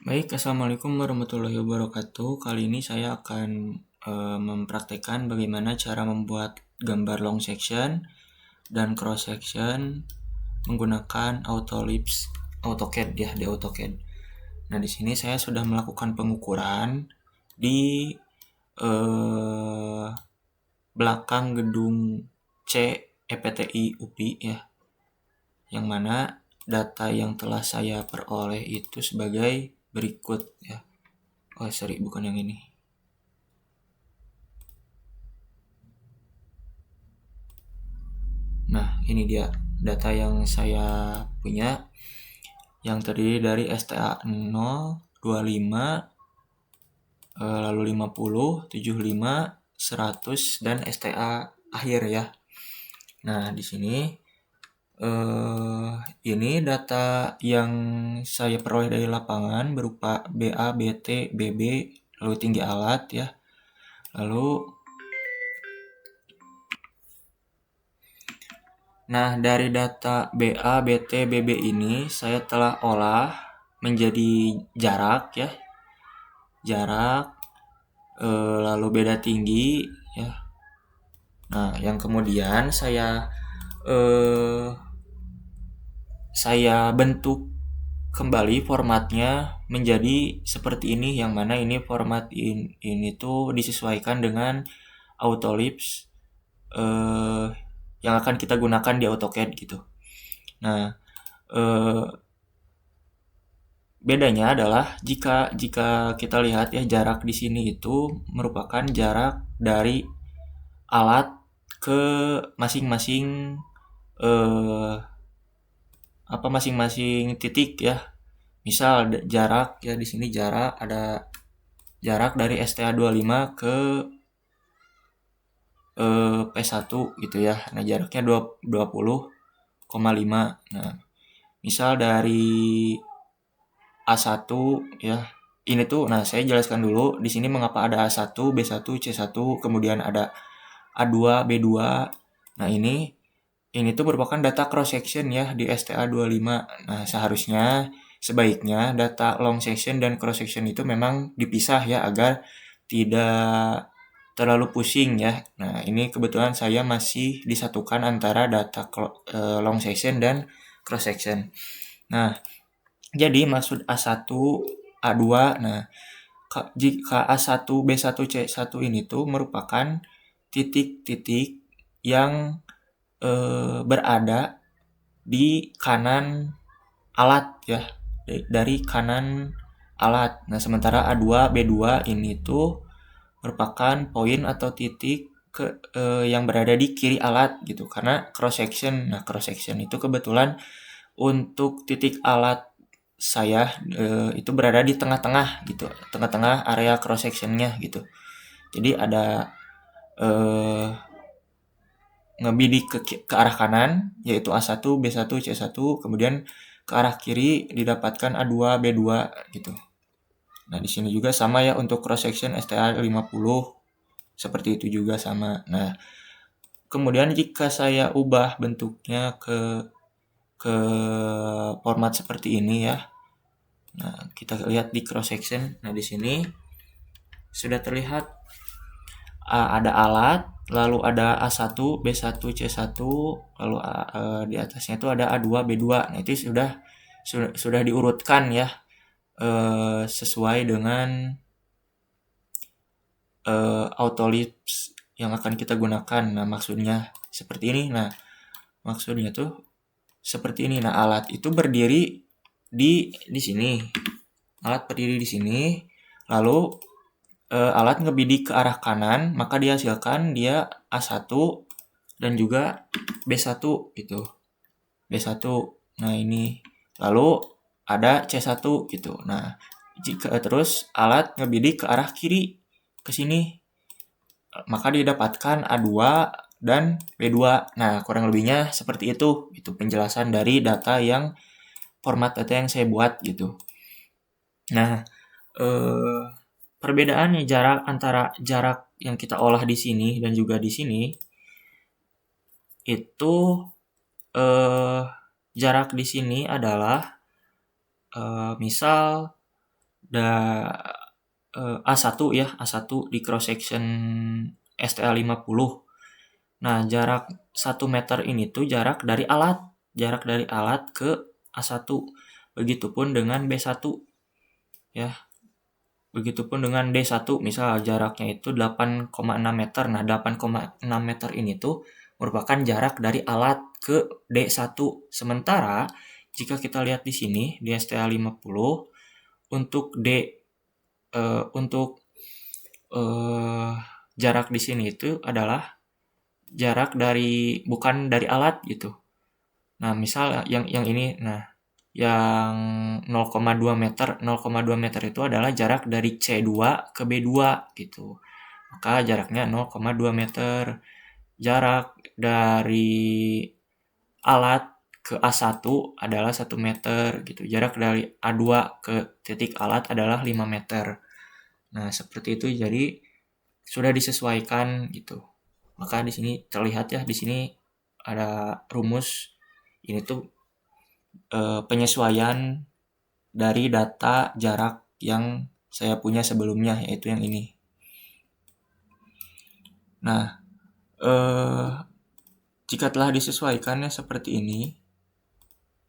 Baik, Assalamualaikum warahmatullahi wabarakatuh. Kali ini saya akan mempraktekkan bagaimana cara membuat gambar long section dan cross section menggunakan AutoCAD ya, di AutoCAD. Nah, di sini saya sudah melakukan pengukuran di eh, belakang gedung C EPTI UPI ya, yang mana data yang telah saya peroleh itu sebagai berikut ya. Oh, sorry, bukan yang ini. Nah, ini dia data yang saya punya, yang terdiri dari STA 0, 25, lalu 50, 75, 100, dan STA akhir ya. Nah, di sini ini data yang saya peroleh dari lapangan berupa BA, BT, BB, lalu tinggi alat ya. Lalu dari data BA, BT, BB ini saya telah olah menjadi jarak ya. Jarak, lalu beda tinggi ya. Nah, yang kemudian eh, saya bentuk kembali formatnya menjadi seperti ini, yang mana ini format ini tuh disesuaikan dengan Autolips yang akan kita gunakan di AutoCAD gitu. Nah, eh, bedanya adalah jika kita lihat ya, jarak di sini itu merupakan jarak dari alat ke masing-masing eh, masing-masing titik ya. Misal jarak ya, di sini jarak ada jarak dari STA 25 ke P1 gitu ya. Nah, jaraknya 20,5. Nah, misal dari A1 ya. Ini tuh, nah saya jelaskan dulu di sini mengapa ada A1, B1, C1, kemudian ada A2, B2. Nah, ini tuh merupakan data cross section ya di STA 25. Nah, sebaiknya data long section dan cross section itu memang dipisah ya, agar tidak terlalu pusing ya. Nah, ini kebetulan saya masih disatukan antara data long section dan cross section. Nah, jadi maksud A1, A2, nah jika A1, B1, C1 ini tuh merupakan titik-titik yang berada di kanan alat ya, dari kanan alat. Nah, sementara A2, B2 ini tuh merupakan poin atau titik yang berada di kiri alat gitu, karena cross section. Nah, cross section itu kebetulan untuk titik alat saya itu berada di tengah-tengah gitu, tengah-tengah area cross sectionnya gitu. Jadi ada eh, ngebidik ke arah kanan, yaitu A1, B1, C1, kemudian ke arah kiri didapatkan A2, B2 gitu. Nah, di sini juga sama ya untuk cross section STA 50, seperti itu juga sama. Nah, kemudian jika saya ubah bentuknya ke format seperti ini ya. Nah, kita lihat di cross section. Nah, di sini sudah terlihat ada alat, lalu ada A1, B1, C1, lalu di atasnya itu ada A2, B2. Nah, itu sudah diurutkan ya, sesuai dengan Autolips yang akan kita gunakan. Nah, maksudnya seperti ini. Nah, maksudnya tuh seperti ini. Nah, alat itu berdiri di sini. Alat berdiri di sini, lalu alat ngebidik ke arah kanan, maka dihasilkan dia A1 dan juga B1 gitu. B1. Nah, ini. Lalu ada C1 gitu. Nah, jika terus alat ngebidik ke arah kiri ke sini, maka didapatkan A2 dan B2. Nah, kurang lebihnya seperti itu. Itu penjelasan dari format data yang saya buat gitu. Nah, perbedaannya antara jarak yang kita olah di sini dan juga di sini itu, jarak di sini adalah misal A1 ya, A1 di cross section STA50. Nah, jarak 1 meter ini tuh jarak dari alat ke A1. Begitupun dengan B1 ya. Begitupun dengan D1, misal jaraknya itu 8,6 meter. Nah, 8,6 meter ini tuh merupakan jarak dari alat ke D1. Sementara jika kita lihat di sini di STA50 untuk jarak di sini itu adalah jarak bukan dari alat gitu. Nah, misal yang ini, nah yang 0,2 meter, 0,2 meter itu adalah jarak dari C2 ke B2 gitu. Maka jaraknya 0,2 meter. Jarak dari alat ke A1 adalah 1 meter gitu. Jarak dari A2 ke titik alat adalah 5 meter. Nah, seperti itu, jadi sudah disesuaikan gitu. Maka di sini terlihat ya, di sini ada rumus. Ini tuh penyesuaian dari data jarak yang saya punya sebelumnya, yaitu yang ini. Nah, jika telah disesuaikannya seperti ini,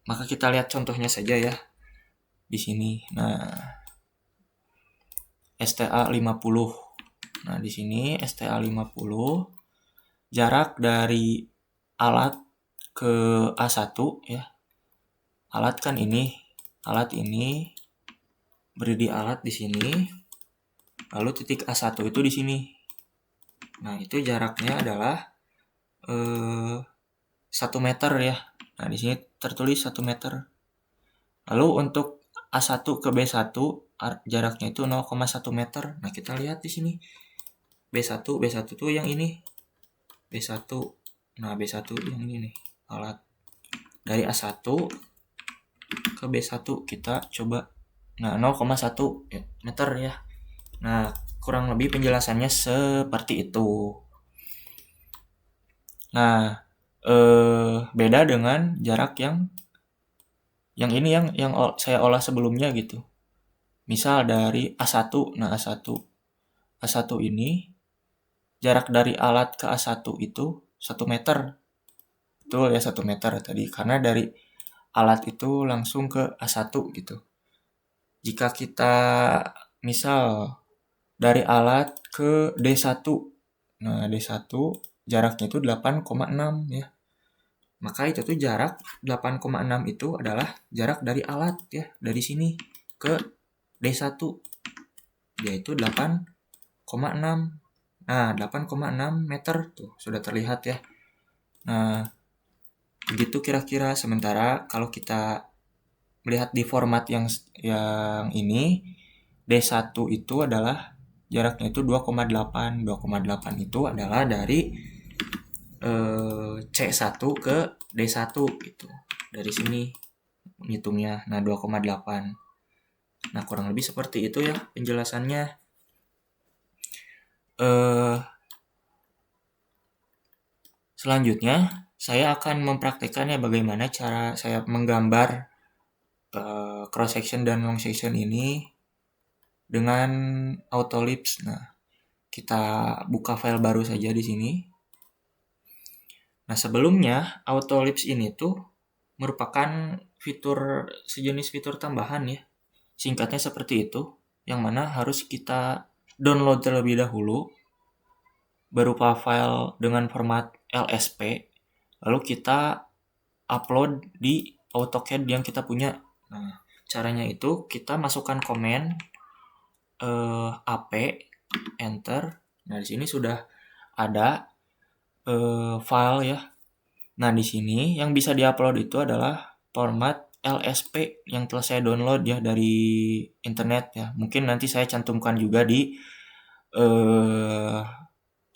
maka kita lihat contohnya saja ya di sini. Nah, STA50. Nah, di sini STA50 jarak dari alat ke A1 ya. Alat ini beri di alat di sini. Lalu titik A1 itu di sini. Nah, itu jaraknya adalah 1 meter ya. Nah, di sini tertulis 1 meter. Lalu untuk A1 ke B1 jaraknya itu 0,1 meter. Nah, kita lihat di sini. B1 tuh yang ini. B1. Nah, B1 yang ini nih, alat. Dari A1 ke B1 kita coba. Nah, 0,1 meter ya. Nah, kurang lebih penjelasannya seperti itu. Nah, beda dengan jarak yang ini yang saya olah sebelumnya gitu. Misal dari A1. Nah, A1 ini jarak dari alat ke A1 itu 1 meter. Betul ya, 1 meter tadi. Karena dari alat itu langsung ke A1 gitu. Jika kita misal dari alat ke D1. Nah, D1 jaraknya itu 8,6 ya. Maka itu tuh jarak 8,6 itu adalah jarak dari alat ya, dari sini ke D1. Yaitu 8,6. Nah, 8,6 meter tuh sudah terlihat ya. Nah, begitu kira-kira. Sementara kalau kita melihat di format yang ini, D1 itu adalah jaraknya itu 2,8. 2,8 itu adalah dari C1 ke D1 gitu. Dari sini ngitungnya. Nah, 2,8. Nah, kurang lebih seperti itu ya penjelasannya. Selanjutnya, saya akan mempraktikkannya bagaimana cara saya menggambar cross section dan long section ini dengan Autolips. Nah, kita buka file baru saja di sini. Nah, sebelumnya Autolips ini tuh merupakan sejenis fitur tambahan ya. Singkatnya seperti itu, yang mana harus kita download terlebih dahulu berupa file dengan format LSP, lalu kita upload di AutoCAD yang kita punya. Nah, caranya itu kita masukkan komen AP, enter. Nah, di sini sudah ada file ya. Nah, di sini yang bisa diupload itu adalah format LSP yang telah saya download ya dari internet ya. Mungkin nanti saya cantumkan juga di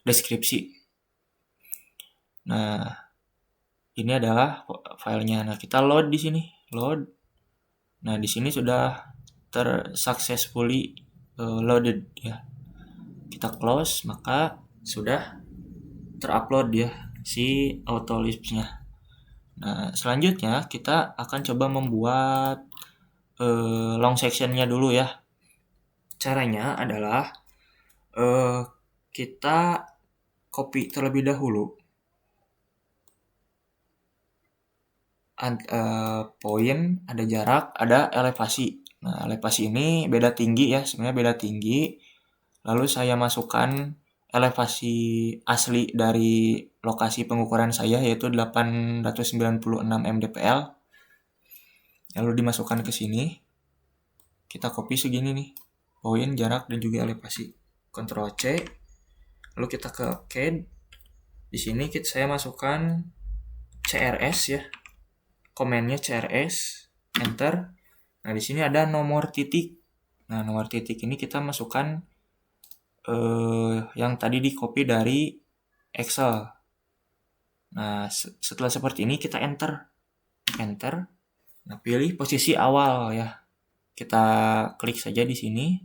deskripsi. Nah, ini adalah filenya. Nah, kita load di sini, load. Nah, di sini sudah successfully loaded ya. Kita close, maka sudah terupload ya si Autolips-nya. Nah, selanjutnya kita akan coba membuat long section-nya dulu ya. Caranya adalah kita copy terlebih dahulu poin, ada jarak, ada elevasi. Nah, elevasi ini beda tinggi ya, sebenarnya beda tinggi. Lalu saya masukkan elevasi asli dari lokasi pengukuran saya, yaitu 896 mdpl. Lalu dimasukkan ke sini. Kita copy segini nih, poin, jarak, dan juga elevasi. Ctrl C. Lalu kita ke CAD. Di sini saya masukkan CRS ya. Komennya CRS, enter. Nah, di sini ada nomor titik. Nah, nomor titik ini kita masukkan yang tadi di copy dari Excel. Nah, setelah seperti ini kita enter. Nah, pilih posisi awal ya. Kita klik saja di sini.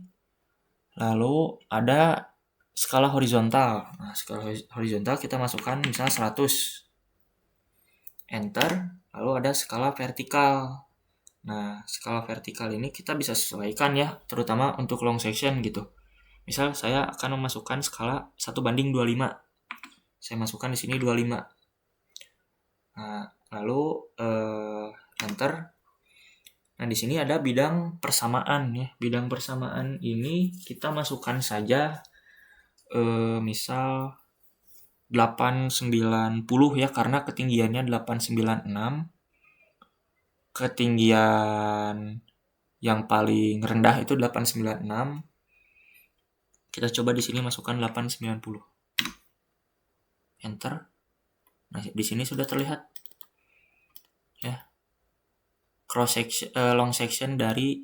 Lalu ada skala horizontal. Nah, skala horizontal kita masukkan misalnya 100. Enter. Lalu ada skala vertikal. Nah, skala vertikal ini kita bisa sesuaikan ya, terutama untuk long section gitu. Misal saya akan memasukkan skala 1:25. Saya masukkan di sini 25. Nah, lalu enter. Nah, di sini ada bidang persamaan ya. Bidang persamaan ini kita masukkan saja misal 890 ya, karena ketinggiannya 896. Ketinggian yang paling rendah itu 896. Kita coba di sini masukkan 890. Enter. Nah, di sini sudah terlihat ya. Cross section, long section dari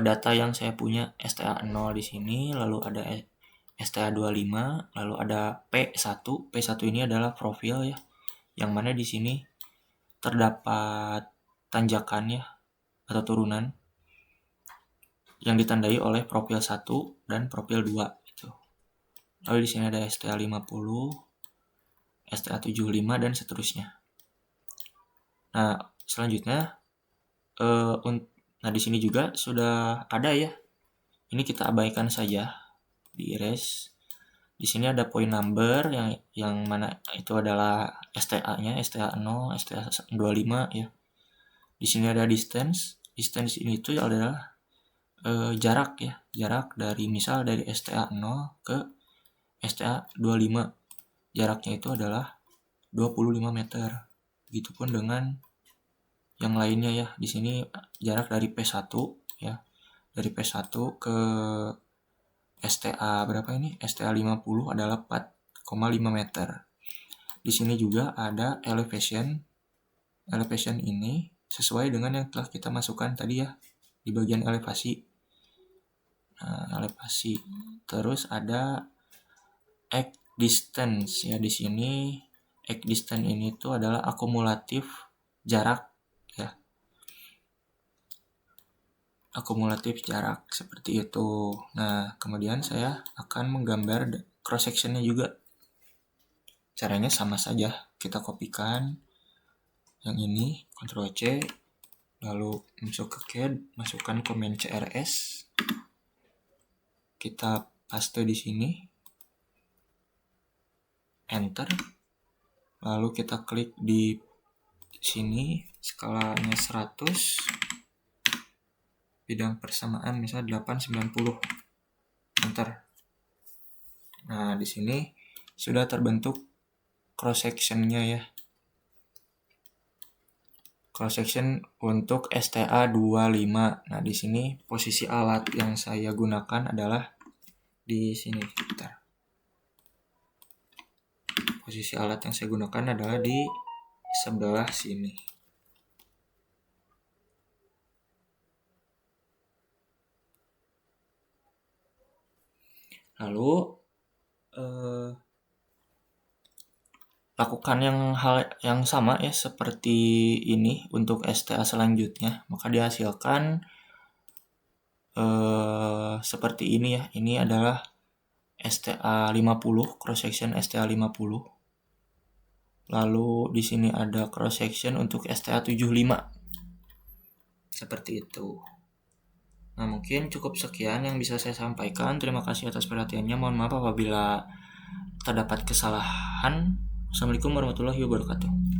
data yang saya punya, STA0 di sini, lalu ada STA25, lalu ada P1. P1 ini adalah profil ya. Yang mana di sini terdapat tanjakannya atau turunan yang ditandai oleh profil 1 dan profil 2 itu. Lalu di sini ada STA50, STA75 dan seterusnya. Nah, selanjutnya nah di sini juga sudah ada ya. Ini kita abaikan saja, di erase. Di sini ada point number yang mana itu adalah STA-nya, STA0, STA25 ya. Di sini ada distance. Distance ini itu adalah jarak ya, jarak dari misal dari STA0 ke STA25. Jaraknya itu adalah 25 meter. Begitupun dengan yang lainnya ya. Di sini jarak dari P1 ya. Dari P1 ke STA berapa ini? STA50 adalah 4,5 meter. Di sini juga ada elevation. Elevation ini sesuai dengan yang telah kita masukkan tadi ya, di bagian elevasi. Nah, elevasi. Terus ada distance ya. Di sini distance ini tuh adalah akumulatif jarak ya. Akumulatif jarak seperti itu. Nah, kemudian saya akan menggambar cross sectionnya juga. Caranya sama saja. Kita kopikan yang ini, Ctrl C, lalu masuk ke CAD, masukkan komen CRS. Kita paste di sini. Enter. Lalu kita klik di sini, skalanya 100. Bidang persamaan misalnya 890. Enter. Nah, di sini sudah terbentuk cross sectionnya ya. Cross section untuk STA25. Nah, di sini posisi alat yang saya gunakan adalah di sini. Bentar. Posisi alat yang saya gunakan adalah di sebelah sini. Lalu lakukan hal yang sama ya seperti ini untuk STA selanjutnya. Maka dihasilkan seperti ini ya. Ini adalah STA50, cross section STA50. Lalu di sini ada cross section untuk STA75. Seperti itu. Nah, mungkin cukup sekian yang bisa saya sampaikan. Terima kasih atas perhatiannya. Mohon maaf apabila terdapat kesalahan. Assalamualaikum warahmatullahi wabarakatuh.